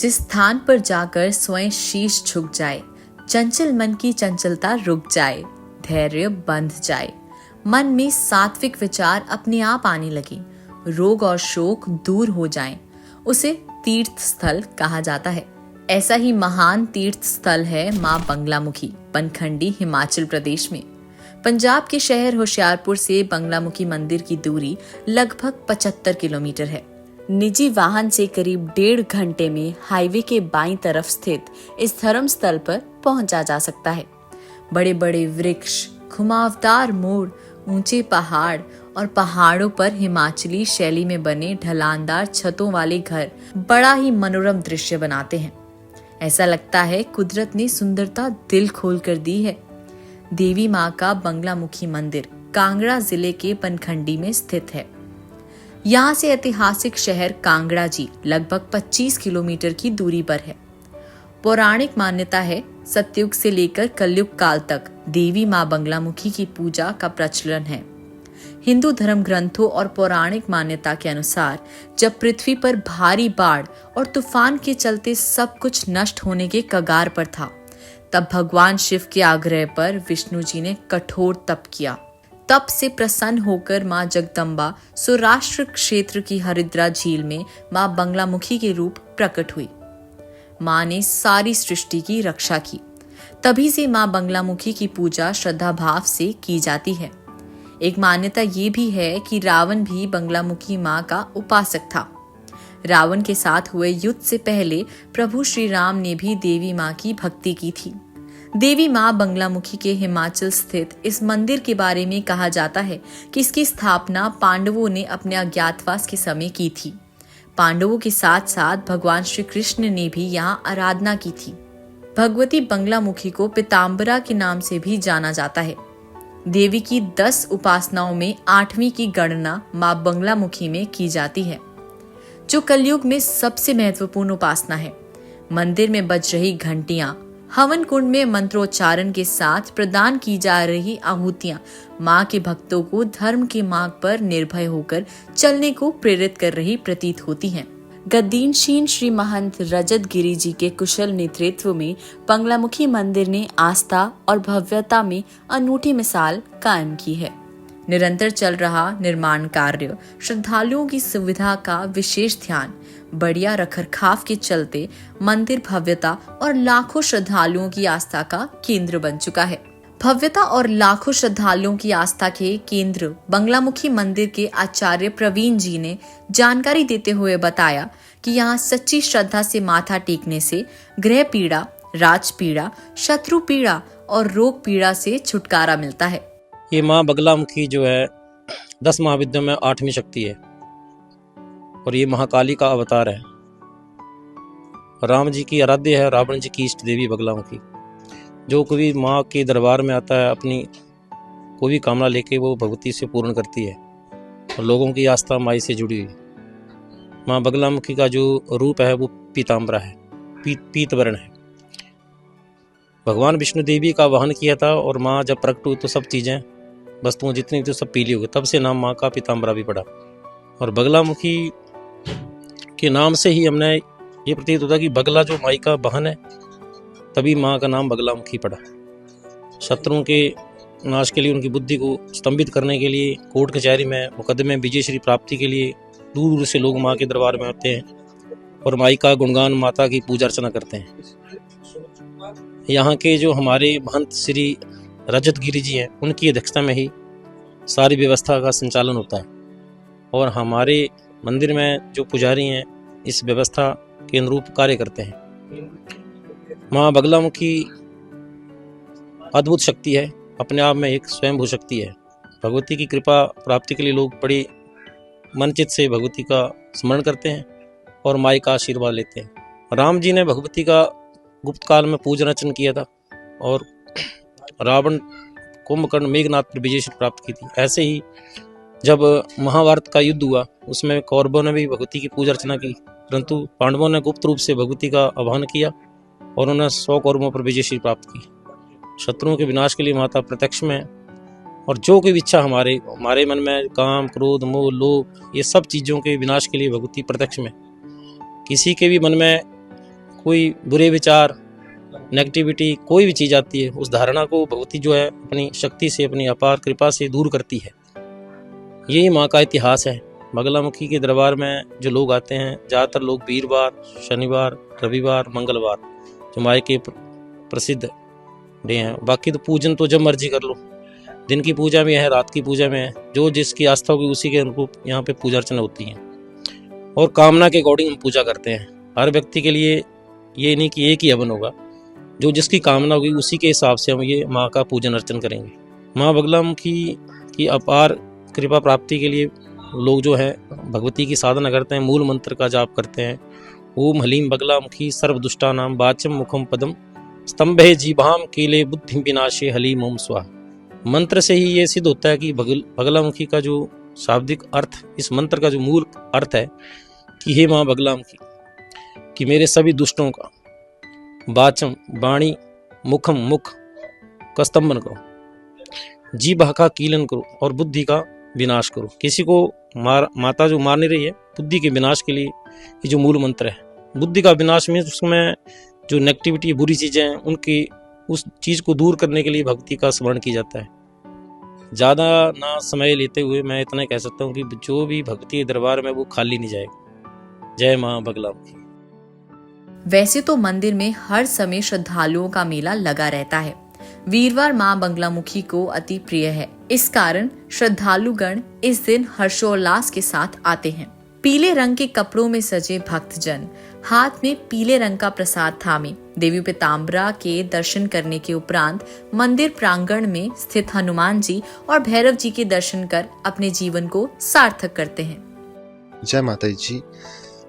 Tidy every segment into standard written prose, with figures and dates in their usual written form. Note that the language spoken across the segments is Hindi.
जिस स्थान पर जाकर स्वयं शीश झुक जाए, चंचल मन की चंचलता रुक जाए, धैर्य बंध जाए, मन में सात्विक विचार अपने आप आने लगे, रोग और शोक दूर हो जाएं, उसे तीर्थ स्थल कहा जाता है। ऐसा ही महान तीर्थ स्थल है मां बंगलामुखी, बनखंडी, हिमाचल प्रदेश में। पंजाब के शहर होशियारपुर से बंगलामुखी मंदिर की दूरी लगभग 75 किलोमीटर है। निजी वाहन से करीब 1.5 घंटे में हाईवे के बाईं तरफ स्थित इस धर्म स्थल पर पहुंचा जा सकता है। बड़े बड़े वृक्ष, घुमावदार मोड़, ऊंचे पहाड़ और पहाड़ों पर हिमाचली शैली में बने ढलानदार छतों वाले घर बड़ा ही मनोरम दृश्य बनाते हैं। ऐसा लगता है कुदरत ने सुंदरता दिल खोल कर दी है। देवी माँ का बंगलामुखी मंदिर कांगड़ा जिले के बनखंडी में स्थित है। यहाँ से ऐतिहासिक शहर कांगड़ा जी लगभग 25 किलोमीटर की दूरी पर है। पौराणिक मान्यता है सतयुग से लेकर कलयुग काल तक देवी माँ बंगलामुखी की पूजा का प्रचलन है। हिंदू धर्म ग्रंथों और पौराणिक मान्यता के अनुसार जब पृथ्वी पर भारी बाढ़ और तूफान के चलते सब कुछ नष्ट होने के कगार पर था, तब भगवान शिव के आग्रह पर विष्णु जी ने कठोर तप किया। तप से प्रसन्न होकर मां जगदम्बा सौराष्ट्र क्षेत्र की हरिद्रा झील में मां बंगलामुखी के रूप प्रकट हुई। मां ने सारी सृष्टि की रक्षा की। तभी से मां बंगलामुखी की पूजा श्रद्धा भाव से की जाती है। एक मान्यता ये भी है कि रावण भी बंगलामुखी मां का उपासक था। रावण के साथ हुए युद्ध से पहले प्रभु श्री राम ने भी देवी मां की भक्ति की थी। देवी मां बंगलामुखी के हिमाचल स्थित इस मंदिर के बारे में कहा जाता है कि इसकी स्थापना पांडवों ने अपने अज्ञातवास के समय की थी। पांडवों के साथ साथ भगवान श्री कृष्ण ने भी यहाँ आराधना की थी। भगवती बंगलामुखी को पीताम्बरा के नाम से भी जाना जाता है। देवी की 10 उपासनाओं में 8वीं की गणना मां बंगलामुखी में की जाती है, जो कलयुग में सबसे महत्वपूर्ण उपासना है। मंदिर में बज रही घंटियां, हवन कुंड में मंत्रोच्चारण के साथ प्रदान की जा रही आहुतियां मां के भक्तों को धर्म के मार्ग पर निर्भय होकर चलने को प्रेरित कर रही प्रतीत होती हैं। गद्दीनशीन श्री महंत रजत गिरी जी के कुशल नेतृत्व में बंगलामुखी मंदिर ने आस्था और भव्यता में अनूठी मिसाल कायम की है। निरंतर चल रहा निर्माण कार्य, श्रद्धालुओं की सुविधा का विशेष ध्यान, बढ़िया रखरखाव के चलते मंदिर भव्यता और लाखों श्रद्धालुओं की आस्था का केंद्र बन चुका है। भव्यता और लाखों श्रद्धालुओं की आस्था के केंद्र बंगलामुखी मंदिर के आचार्य प्रवीण जी ने जानकारी देते हुए बताया कि यहाँ सच्ची श्रद्धा से माथा टेकने से ग्रह पीड़ा, राज पीड़ा, शत्रु पीड़ा और रोग पीड़ा से छुटकारा मिलता है। ये माँ बंगलामुखी जो है 10 महाविद्याओं में 8वीं शक्ति है और ये महाकाली का अवतार है। राम जी की आराध्य है, रावण जी की इष्ट देवी बंगलामुखी। जो कोई माँ के दरबार में आता है, अपनी कोई भी कामना लेके वो भगवती से पूर्ण करती है और लोगों की आस्था माई से जुड़ी हुई। माँ बंगलामुखी का जो रूप है वो पीताम्बरा है, पीत वर्ण है। भगवान विष्णु देवी का वाहन किया था और माँ जब प्रकट हुई तो सब चीज़ें, वस्तुएं जितनी थी सब पीली हो गई। तब से नाम माँ का पीताम्बरा भी पड़ा। और बंगलामुखी के नाम से ही हमने ये प्रतीत होता कि बगला जो माई का वाहन है, तभी माँ का नाम बंगलामुखी पड़ा। शत्रुओं के नाश के लिए, उनकी बुद्धि को स्तंभित करने के लिए, कोर्ट कचहरी में मुकदमे विजय श्री प्राप्ति के लिए दूर दूर से लोग माँ के दरबार में आते हैं और माई का गुणगान, माता की पूजा अर्चना करते हैं। यहाँ के जो हमारे महंत श्री रजत गिरी जी हैं, उनकी अध्यक्षता में ही सारी व्यवस्था का संचालन होता है और हमारे मंदिर में जो पुजारी हैं इस व्यवस्था के अनुरूप कार्य करते हैं। माँ बंगलामुखी अद्भुत शक्ति है, अपने आप में एक स्वयंभू शक्ति है। भगवती की कृपा प्राप्ति के लिए लोग बड़ी मनचित से भगवती का स्मरण करते हैं और माई का आशीर्वाद लेते हैं। राम जी ने भगवती का गुप्त काल में पूजन अर्चन किया था और रावण कुंभकर्ण मेघनाथ पर विजय प्राप्त की थी। ऐसे ही जब महाभारत का युद्ध हुआ उसमें कौरवों ने भी भगवती की पूजा अर्चना की, परंतु पांडवों ने गुप्त रूप से भगवती का आह्वान किया और उन्होंने 100 कौरवों पर विजय प्राप्त की। शत्रुओं के विनाश के लिए माता प्रत्यक्ष में, और जो कोई इच्छा हमारे मन में काम, क्रोध, मोह, लोभ, ये सब चीज़ों के विनाश के लिए भगवती प्रत्यक्ष में। किसी के भी मन में कोई बुरे विचार, नेगेटिविटी, कोई भी चीज़ आती है, उस धारणा को भगवती जो है अपनी शक्ति से, अपनी अपार कृपा से दूर करती है। यही माँ का इतिहास है। बगलामुखी के दरबार में जो लोग आते हैं, ज़्यादातर लोग वीरवार, शनिवार, रविवार, मंगलवार जो माँ के प्रसिद्ध डे हैं। बाकी तो पूजन तो जब मर्जी कर लो, दिन की पूजा में है, रात की पूजा में है, जो जिसकी आस्था होगी उसी के अनुरूप यहाँ पे पूजा अर्चना होती है। और कामना के अकॉर्डिंग हम पूजा करते हैं। हर व्यक्ति के लिए ये नहीं कि एक ही हवन होगा, जो जिसकी कामना होगी उसी के हिसाब से हम ये माँ का पूजन अर्चन करेंगे। माँ बगलामुखी की अपार कृपा प्राप्ति के लिए लोग जो है भगवती की साधना करते हैं, मूल मंत्र का जाप करते हैं। ओम हलीम बगलामुखी सर्वदुष्टा नाम वाचम मुखम पदम स्तंभे जीभाम कीले बुद्धि विनाशे हलीम ओम स्वाहा। मंत्र से ही ये सिद्ध होता है कि बगलामुखी का जो शाब्दिक अर्थ, इस मंत्र का जो मूल अर्थ है कि हे माँ बगलामुखी, कि मेरे सभी दुष्टों का वाचम वाणी, मुखम मुख का स्तंभन करो, जीभ का कीलन करो और बुद्धि का विनाश करो। किसी को माता जो मार नहीं रही है, बुद्धि के विनाश के लिए ये जो मूल मंत्र है। बुद्धि का विनाश में उसमें जो नेगेटिविटी, बुरी चीज़ें हैं, उनकी उस चीज़ को दूर करने के लिए भक्ति का स्मरण किया जाता है। ज़्यादा ना समय लेते हुए मैं इतना कह सकता हूँ कि जो भी भक्ति के दरबार में वो खाली नहीं जाएगा। जय माँ बगलामुखी। वैसे तो मंदिर में हर समय श्रद्धालुओं का मेला लगा रहता है। वीरवार मां बगलामुखी को अति प्रिय है। इस कारण श्रद्धालुगण इस दिन हर्षोल्लास के साथ आते हैं। पीले रंग के कपड़ों में सजे भक्तजन हाथ में पीले रंग का प्रसाद थामे देवी पीताम्बरा के दर्शन करने के उपरांत मंदिर प्रांगण में स्थित हनुमान जी और भैरव जी के दर्शन कर अपने जीवन को सार्थक करते हैं। जय माता जी।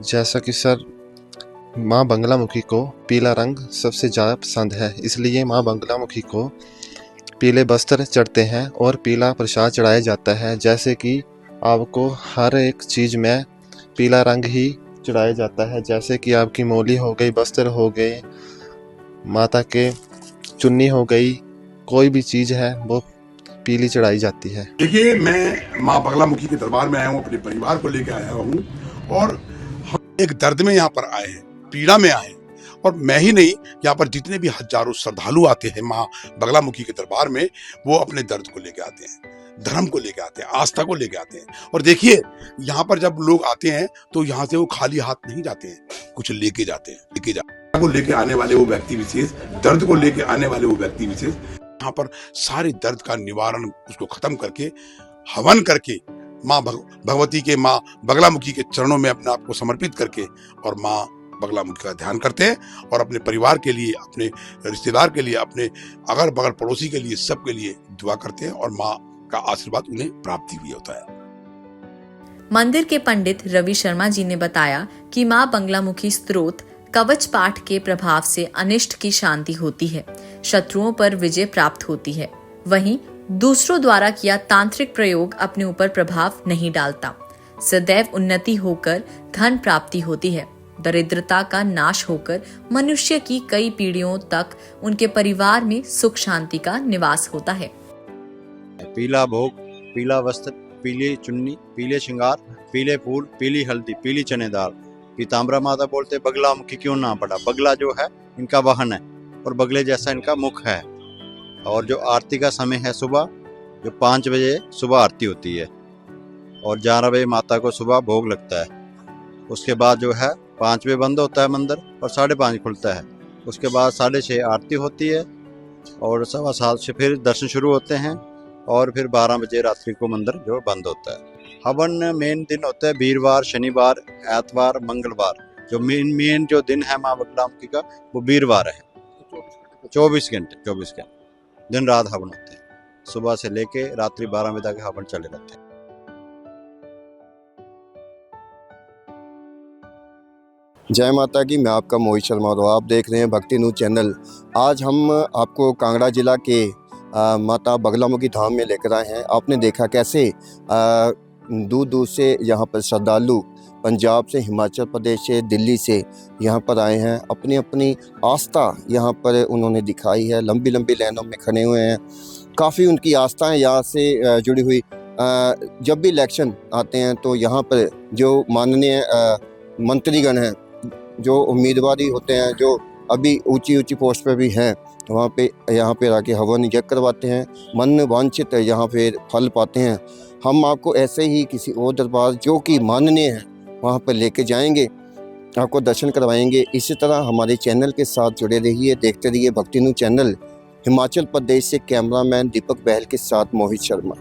जैसा कि सर, माँ बगलामुखी को पीला रंग सबसे ज़्यादा पसंद है, इसलिए माँ बगलामुखी को पीले वस्त्र चढ़ते हैं और पीला प्रसाद चढ़ाया जाता है। जैसे कि आपको हर एक चीज़ में पीला रंग ही चढ़ाया जाता है, जैसे कि आपकी मौली हो गई, वस्त्र हो गए, माता के चुन्नी हो गई, कोई भी चीज़ है वो पीली चढ़ाई जाती है। देखिए, मैं माँ बगलामुखी के दरबार में आया हूँ, अपने परिवार को लेकर आया हूँ और हम एक दर्द में यहाँ पर आए हैं, पीड़ा में आए हैं। और मैं ही नहीं, यहाँ पर जितने भी हजारों श्रद्धालु आते हैं माँ बगलामुखी के दरबार में, वो अपने दर्द को लेके आते हैं, धर्म को लेके आते हैं, आस्था को लेके आते हैं। और देखिए, यहाँ पर जब लोग आते हैं तो यहाँ से वो खाली हाथ नहीं जाते हैं, कुछ लेके जाते हैं। को लेके आने वाले वो व्यक्ति विशेष, दर्द को लेके आने वाले वो व्यक्ति विशेष यहाँ पर सारे दर्द का निवारण, उसको खत्म करके, हवन करके, माँ भगवती के, माँ बगलामुखी के चरणों में अपने आप को समर्पित करके और माँ बगलामुखी का ध्यान करते हैं और अपने परिवार के लिए, अपने रिश्तेदार के लिए, अपने अगल बगल पड़ोसी के लिए, सबके लिए दुआ करते हैं और माँ का आशीर्वाद उन्हें प्राप्ति भी होता है। मंदिर के पंडित रवि शर्मा जी ने बताया कि माँ बगलामुखी स्तोत्र कवच पाठ के प्रभाव से अनिष्ट की शांति होती है, शत्रुओं पर विजय प्राप्त होती है। वहीं दूसरों द्वारा किया तांत्रिक प्रयोग अपने ऊपर प्रभाव नहीं डालता। सदैव उन्नति होकर धन प्राप्ति होती है। दरिद्रता का नाश होकर मनुष्य की कई पीढ़ियों तक उनके परिवार में सुख शांति का निवास होता है। पीला भोग, पीला वस्त्र, पीली चुन्नी, पीले श्रृंगार, पीले फूल, पीली हल्दी, पीली चने दाल। पीताम्बरा माता बोलते बगलामुखी क्यों ना पड़ा। बगला जो है इनका वाहन है और बगले जैसा इनका मुख है। और जो आरती का समय है सुबह, जो 5 बजे सुबह आरती होती है और 11 बजे माता को सुबह भोग लगता है। उसके बाद जो है 5 बजे बंद होता है मंदिर और 5:30 खुलता है। उसके बाद 6:30 आरती होती है और 7:15 से फिर दर्शन शुरू होते हैं और फिर 12 बजे रात्रि को मंदिर जो बंद होता है। हवन मेन दिन होता है वीरवार, शनिवार, एतवार, मंगलवार। जो मेन जो दिन है माँ बगलामुखी का वो वीरवार है। 24 घंटे दिन रात हवन होते हैं, सुबह से लेके रात्रि 12 बजे तक हवन चले रहते हैं। जय माता की। मैं आपका मोहित शर्मा और आप देख रहे हैं भक्ति न्यूज चैनल। आज हम आपको कांगड़ा जिला के माता बगलामुखी धाम में लेकर आए हैं। आपने देखा कैसे दूर दूर से यहाँ पर श्रद्धालु पंजाब से, हिमाचल प्रदेश से, दिल्ली से यहाँ पर आए हैं। अपनी अपनी आस्था यहाँ पर उन्होंने दिखाई है। लंबी लंबी लाइनों में खड़े हुए हैं। काफ़ी उनकी आस्थाएं यहाँ से जुड़ी हुई। जब भी इलेक्शन आते हैं तो यहाँ पर जो माननीय मंत्रीगण हैं जो उम्मीदवारी होते हैं, जो अभी ऊंची ऊंची पोस्ट पे भी हैं, वहाँ पे यहाँ पे आके हवन यज्ञ करवाते हैं, मन वांछित यहाँ पे फल पाते हैं। हम आपको ऐसे ही किसी और दरबार जो कि माननीय है वहाँ पर लेके जाएंगे, आपको दर्शन करवाएंगे। इसी तरह हमारे चैनल के साथ जुड़े रहिए, देखते रहिए भक्ति न्यूज़ चैनल। हिमाचल प्रदेश से कैमरामैन दीपक बहल के साथ मोहित शर्मा।